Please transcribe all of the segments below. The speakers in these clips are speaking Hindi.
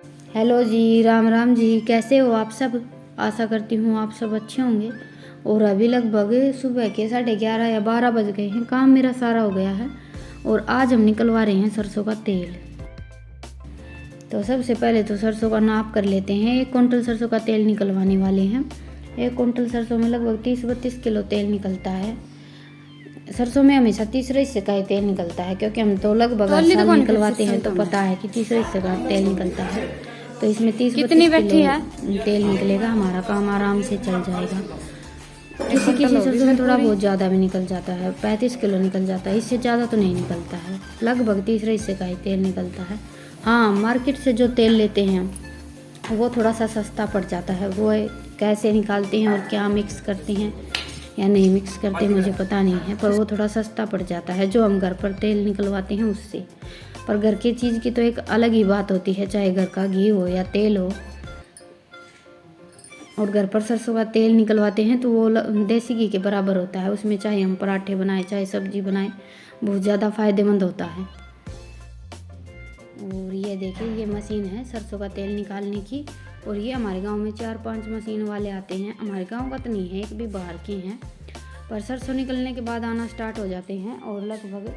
हेलो जी, राम राम जी। कैसे हो आप सब? आशा करती हूँ आप सब अच्छे होंगे। और अभी लगभग सुबह के 11:30 या 12 बज गए हैं। काम मेरा सारा हो गया है और आज हम निकलवा रहे हैं सरसों का तेल। तो सबसे पहले तो सरसों का नाप कर लेते हैं। 1 कुंटल सरसों का तेल निकलवाने वाले हैं। 1 कुंटल सरसों में लगभग 30-32 किलो तेल निकलता है। सरसों में हमेशा तीसरे हिस्से का ही तेल निकलता है, क्योंकि हम तो लगभग हर साल निकलवाते हैं, तो पता है कि तीसरे हिस्से का तेल निकलता है। तो इसमें 30-32 किलो तेल निकलेगा। हमारा काम आराम से चल जाएगा। किसी किसी सरसों में थोड़ा बहुत ज़्यादा भी निकल जाता है, 35 किलो निकल जाता है। इससे ज़्यादा तो नहीं निकलता है। लगभग तीसरे हिस्से का ही तेल निकलता है। हाँ, मार्केट से जो तेल लेते हैं वो थोड़ा सा सस्ता पड़ जाता है। वो कैसे निकालते हैं और क्या मिक्स करते हैं या नहीं मिक्स करते मुझे पता नहीं है, पर वो थोड़ा सस्ता पड़ जाता है जो हम घर पर तेल निकलवाते हैं उससे। पर घर की चीज़ की तो एक अलग ही बात होती है, चाहे घर का घी हो या तेल हो। और घर पर सरसों का तेल निकलवाते हैं तो वो देसी घी के बराबर होता है। उसमें चाहे हम पराठे बनाएं, चाहे सब्जी बनाएं, बहुत ज़्यादा फ़ायदेमंद होता है। और ये देखिए, ये मशीन है सरसों का तेल निकालने की। और ये हमारे गांव में 4-5 मशीन वाले आते हैं। हमारे गांव का तो नहीं है, एक भी बाहर के हैं, पर सरसों निकलने के बाद आना स्टार्ट हो जाते हैं। और लगभग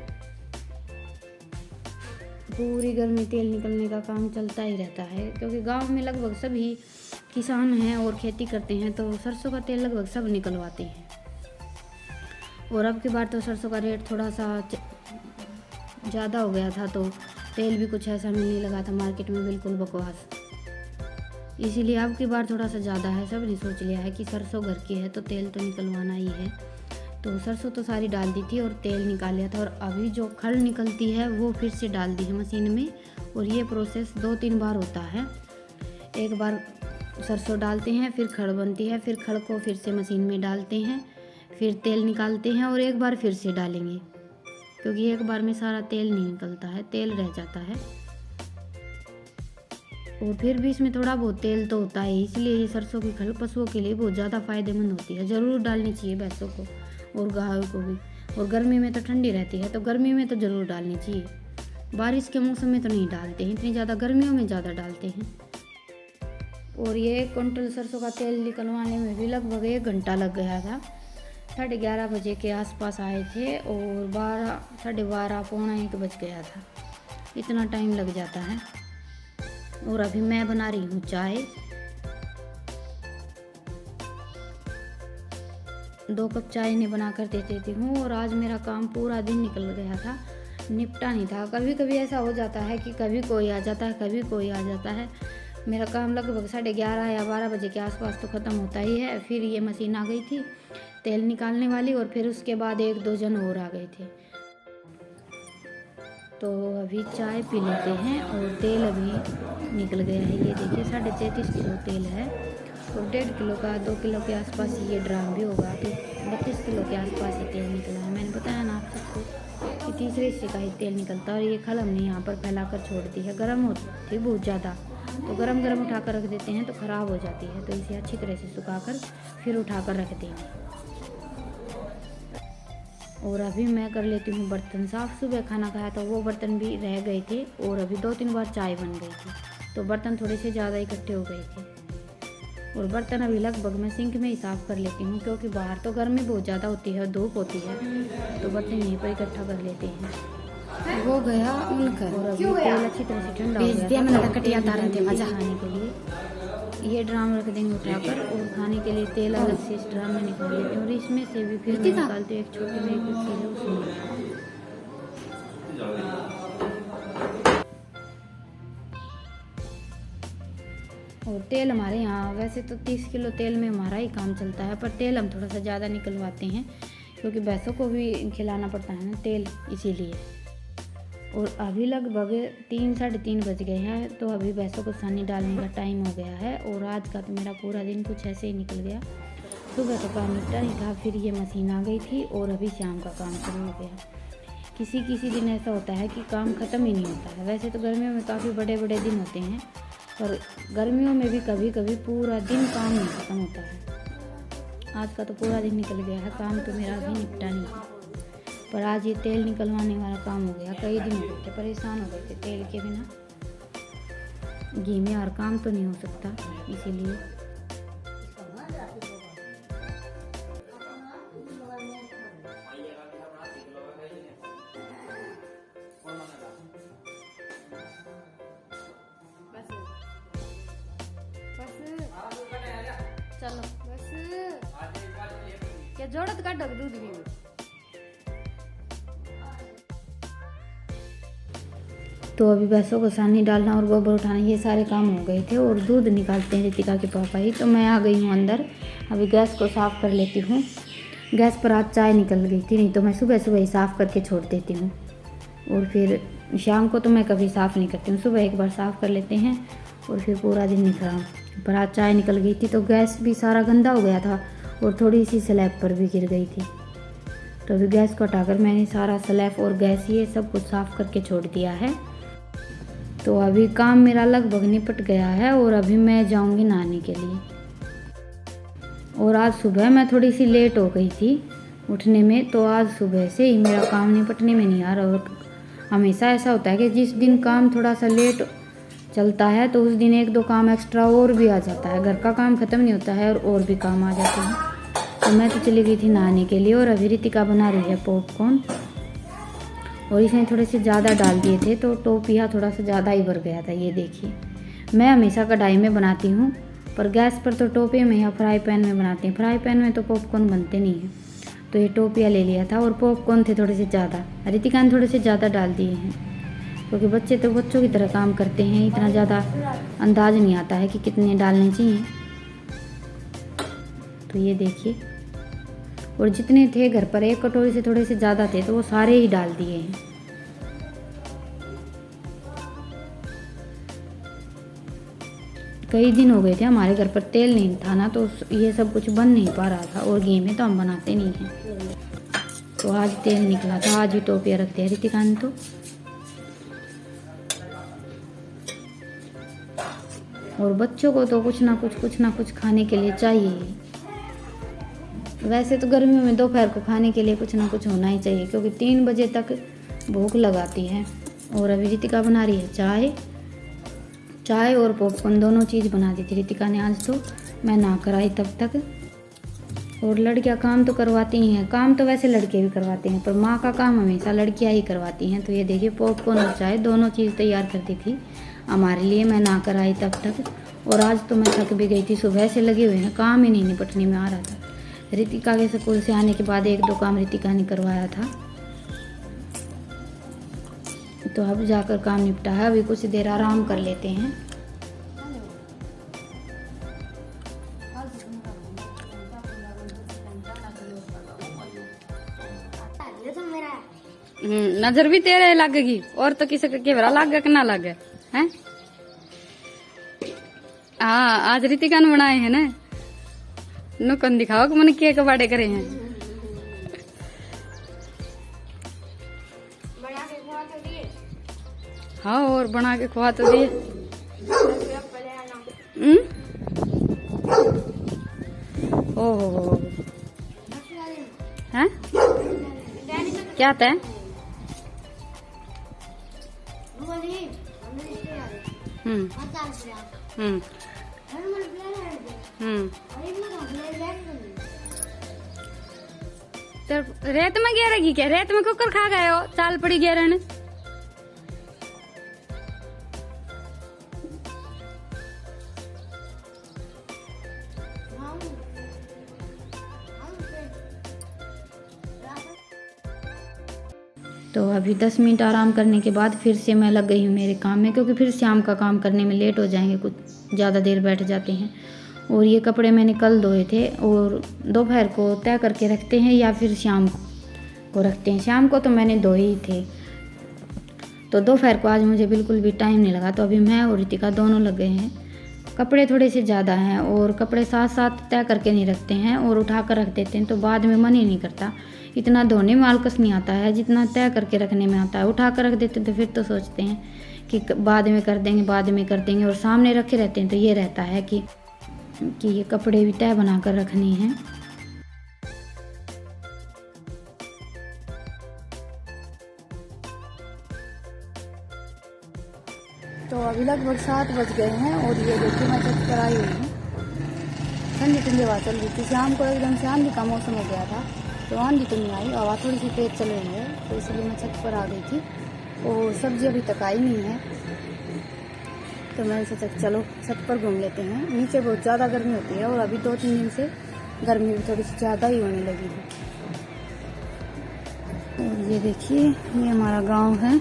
पूरी गर्मी तेल निकलने का काम चलता ही रहता है, क्योंकि गांव में लगभग सभी किसान हैं और खेती करते हैं, तो सरसों का तेल लगभग सब निकलवाते हैं। और अब की बार तो सरसों का रेट थोड़ा सा ज़्यादा हो गया था, तो तेल भी कुछ ऐसा मिलने लगा था मार्केट में, बिल्कुल बकवास। इसीलिए अब की बार थोड़ा सा ज़्यादा है। सब ने सोच लिया है कि सरसों घर की है तो तेल तो निकलवाना ही है। तो सरसों तो सारी डाल दी थी और तेल निकाल लिया था। और अभी जो खल निकलती है वो फिर से डाल दी है मशीन में। और ये प्रोसेस 2-3 बार होता है। एक बार सरसों डालते हैं, फिर खड़ बनती है, फिर खड़ को फिर से मशीन में डालते हैं, फिर तेल निकालते हैं और एक बार फिर से डालेंगे, क्योंकि एक बार में सारा तेल नहीं निकलता है, तेल रह जाता है। और फिर भी इसमें थोड़ा बहुत तेल तो होता है। इसलिए ये सरसों की खल पशुओं के लिए बहुत ज़्यादा फायदेमंद होती है। ज़रूर डालनी चाहिए भैंसों को और गायों को भी। और गर्मी में तो ठंडी रहती है, तो गर्मी में तो ज़रूर डालनी चाहिए। बारिश के मौसम में तो नहीं डालते हैं इतनी ज़्यादा, गर्मियों में ज़्यादा डालते हैं। और ये 1 कुंटल सरसों का तेल निकलवाने में भी लगभग 1 घंटा लग गया था। 11:30 बजे के आसपास आए थे और 12, 12:30, पौना 1 बज गया था। इतना टाइम लग जाता है। और अभी मैं बना रही हूँ चाय। 2 कप चाय इन्हें बना कर दे देती हूँ। और आज मेरा काम पूरा दिन निकल गया था, निपटा नहीं था। कभी कभी ऐसा हो जाता है कि कभी कोई आ जाता है, कभी कोई आ जाता है। मेरा काम लगभग 11:30 या 12 बजे के आसपास तो ख़त्म होता ही है। फिर ये मशीन आ गई थी तेल निकालने वाली, और फिर उसके बाद 1-2 जन और आ गए थे। तो अभी चाय पी लेते हैं। और तेल अभी निकल गया है, ये देखिए 33.5 किलो तेल है। और 1.5 किलो का 2 किलो के आसपास ये ड्राम भी होगा, तो 32 किलो के आसपास ये तेल निकला है। मैंने बताया ना आप सबको कि तीसरे हिस्से का ही तेल निकलता है। और ये खल हमने यहाँ पर फैला कर छोड़ दी है। गर्म होती है बहुत ज़्यादा, तो गरम गरम उठा कर रख देते हैं तो ख़राब हो जाती है। तो इसे अच्छी तरह से सुखा कर फिर उठा कर रख देंगे। और अभी मैं कर लेती हूँ बर्तन साफ़। सुबह खाना खाया तो वो बर्तन भी रह गए थे, और अभी 2-3 बार चाय बन गई थी, तो बर्तन थोड़े से ज़्यादा इकट्ठे हो गए थे। और बर्तन अभी लगभग मैं सिंक में ही साफ़ कर लेती हूँ, क्योंकि बाहर तो गर्मी बहुत ज़्यादा होती है और धूप होती है, तो बर्तन यहीं पर इकट्ठा कर लेते हैं। वो गया उनका। और अभी तेल अच्छी तरह से ठंडा हो गया था। मैंने कटिया तारन थे मजा खाने के लिए ये ड्राम रख देंगे उठाकर, और खाने के लिए तेल अलग से इस ड्राम में निकाल लेते हैं। और इसमें से भी फिर निकालते हैं एक छोटी में एक है उसमें। और तेल हमारे यहाँ वैसे तो 30 किलो तेल में हमारा ही काम चलता है, पर तेल हम थोड़ा सा ज़्यादा निकलवाते हैं, क्योंकि भैंसों को भी खिलाना पड़ता है ना तेल, इसीलिए। और अभी लगभग 3-3:30 बज गए हैं, तो अभी भैंसों को सानी डालने का टाइम हो गया है। और आज का तो मेरा पूरा दिन कुछ ऐसे ही निकल गया। सुबह तो काम निपटा नहीं था, फिर ये मशीन आ गई थी, और अभी शाम का काम शुरू हो गया। किसी किसी दिन ऐसा होता है कि काम ख़त्म ही नहीं होता है। वैसे तो गर्मियों में काफ़ी बड़े बड़े दिन होते हैं, पर गर्मियों में भी कभी कभी पूरा दिन काम नहीं ख़त्म होता है। आज का तो पूरा दिन निकल गया है, काम तो मेरा अभी निपटा नहीं है। पर आज ये तेल निकलवाने वाला काम हो गया। कई दिन हो गए थे, परेशान हो गए थे तेल के बिना। घी में हर काम तो नहीं हो सकता, इसीलिए। चलो बस क्या जोड़त काटो दूध भी। तो अभी भैंसों को सानी डालना और गोबर उठाना ये सारे काम हो गए थे और दूध निकालते हैं रितिका के पापा ही। तो मैं आ गई हूँ अंदर, अभी गैस को साफ़ कर लेती हूँ। गैस पर आज चाय निकल गई थी, नहीं तो मैं सुबह सुबह ही साफ़ करके छोड़ देती हूँ और फिर शाम को तो मैं कभी साफ़ नहीं करती हूँ। सुबह एक बार साफ़ कर लेते हैं और फिर पूरा दिन नहीं खराब। पर आज चाय निकल गई थी तो गैस भी सारा गंदा हो गया था और थोड़ी सी स्लैब पर भी गिर गई थी। तो अभी गैस को हटाकर मैंने सारा स्लैब और गैस ये सब कुछ साफ़ करके छोड़ दिया है। तो अभी काम मेरा लगभग निपट गया है और अभी मैं जाऊंगी नहाने के लिए। और आज सुबह मैं थोड़ी सी लेट हो गई थी उठने में, तो आज सुबह से ही मेरा काम निपटने में नहीं आ रहा। और हमेशा ऐसा होता है कि जिस दिन काम थोड़ा सा लेट चलता है तो उस दिन एक दो काम एक्स्ट्रा और भी आ जाता है। घर का काम ख़त्म नहीं होता है और भी काम आ जाते हैं। तो मैं तो चली गई थी नहाने के लिए और अभी रितिका बना रही है पॉपकॉर्न और इसने थोड़े से ज़्यादा डाल दिए थे तो टोपिया थोड़ा सा ज़्यादा ही भर गया था। ये देखिए, मैं हमेशा कढ़ाई में बनाती हूँ पर गैस पर तो टोपे में या फ्राई पैन में बनाती हूँ। फ्राई पैन में तो पॉपकॉर्न बनते नहीं हैं। तो ये टोपिया ले लिया था और पॉपकॉर्न थे थोड़े से ज़्यादा, रितिका ने थोड़े से ज़्यादा डाल दिए हैं क्योंकि बच्चे तो बच्चों की तरह काम करते हैं, इतना ज़्यादा अंदाज नहीं आता है कि कितने डालने चाहिए। तो ये देखिए, और जितने थे घर पर एक कटोरी से थोड़े से ज़्यादा थे तो वो सारे ही डाल दिए हैं। कई दिन हो गए थे हमारे घर पर तेल नहीं था ना, तो ये सब कुछ बन नहीं पा रहा था और घी में तो हम बनाते नहीं हैं। तो आज तेल निकला था, आज ही टोपिया रख दिया रितिका ने। तो और बच्चों को तो कुछ ना कुछ खाने के लिए चाहिए। वैसे तो गर्मियों में दोपहर को खाने के लिए कुछ ना कुछ होना ही चाहिए क्योंकि 3 बजे तक भूख लगाती है। और अभी रितिका बना रही है चाय और पॉपकॉर्न, दोनों चीज़ बना दी थी रितिका ने आज। तो मैं ना कराई तब तक। और लड़कियां काम तो करवाती ही हैं, काम तो वैसे लड़के भी करवाते हैं पर माँ का काम हमेशा लड़कियां ही करवाती हैं। तो ये देखिए, पॉपकॉर्न और चाय दोनों चीज़ तैयार करती थी हमारे लिए, मैं ना कराई तब तक। और आज तो मैं थक भी गई थी, सुबह से लगे हुए हैं, काम ही नहीं निपटने में आ रहा था। रितिका के स्कूल से आने के बाद 1-2 काम रितिका ने करवाया था, तो अब जाकर काम निपटा है। अभी कुछ देर आराम कर लेते हैं। नजर भी तेरे लगेगी और तो किसी का केवरा लागे कि ना लागे हैं। हाँ, आज रितिका ने बनाए हैं ना, नुकन दिखाओ कि मैंने केक बाड़े करे हैं। हाँ, और बना के खुआ तो दिए। ओहो, हैं क्या था? तो रेत में गिरेगी क्या? रेत में कुकर खा गए हो, चाल पड़ी गिरन। तो अभी 10 मिनट आराम करने के बाद फिर से मैं लग गई हूँ मेरे काम में, क्योंकि फिर शाम का काम करने में लेट हो जाएंगे, कुछ ज़्यादा देर बैठ जाते हैं। और ये कपड़े मैंने कल धोए थे और दोपहर को तय करके रखते हैं या फिर शाम को रखते हैं। शाम को तो मैंने धोए ही थे, तो दोपहर को आज मुझे बिल्कुल भी टाइम नहीं लगा। तो अभी मैं और रितिका दोनों लग गए हैं। कपड़े थोड़े से ज़्यादा हैं और कपड़े साथ साथ तय करके नहीं रखते हैं और उठा कर रख देते हैं, तो बाद में मन ही नहीं करता। इतना धोने में आलकस नहीं आता है जितना तय करके रखने में आता है। उठा कर रख देते तो फिर तो सोचते हैं कि बाद में कर देंगे, और सामने रखे रहते हैं तो ये रहता है कि ये कपड़े भी तय बना कर रखने हैं। तो अभी अभी लगभग 7 बज गए हैं और ये देखिए मैं छत पर आई हुई हूँ। ठंडी ठंडी हवा चल रही थी। शाम को एकदम से आंधी का मौसम हो गया था, तो आंधी तो नहीं आई, हवा थोड़ी सी तेज चल रही है, तो इसलिए मैं छत पर आ गई थी। और सब्जी अभी तक आई नहीं है, तो मैंने सोचा चलो छत पर घूम लेते हैं। नीचे बहुत ज़्यादा गर्मी होती है और अभी 2-3 दिन से गर्मी भी थोड़ी सी ज़्यादा ही होने लगी है। और ये देखिए ये हमारा गांव है।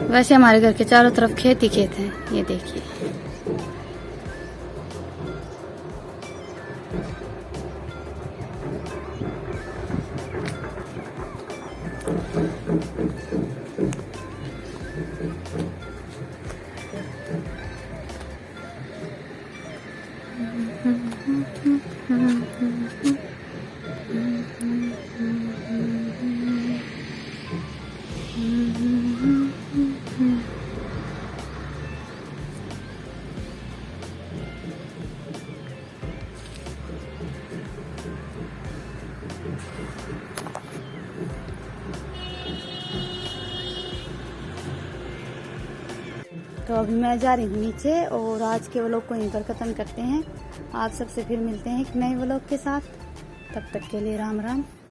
वैसे हमारे घर के चारों तरफ खेत ही खेत हैं, ये देखिए। तो अभी मैं जा रही हूँ नीचे और आज के व्लॉग को यहीं पर ख़त्म करते हैं। आप सबसे फिर मिलते हैं एक नए व्लॉग के साथ। तब तक के लिए राम राम।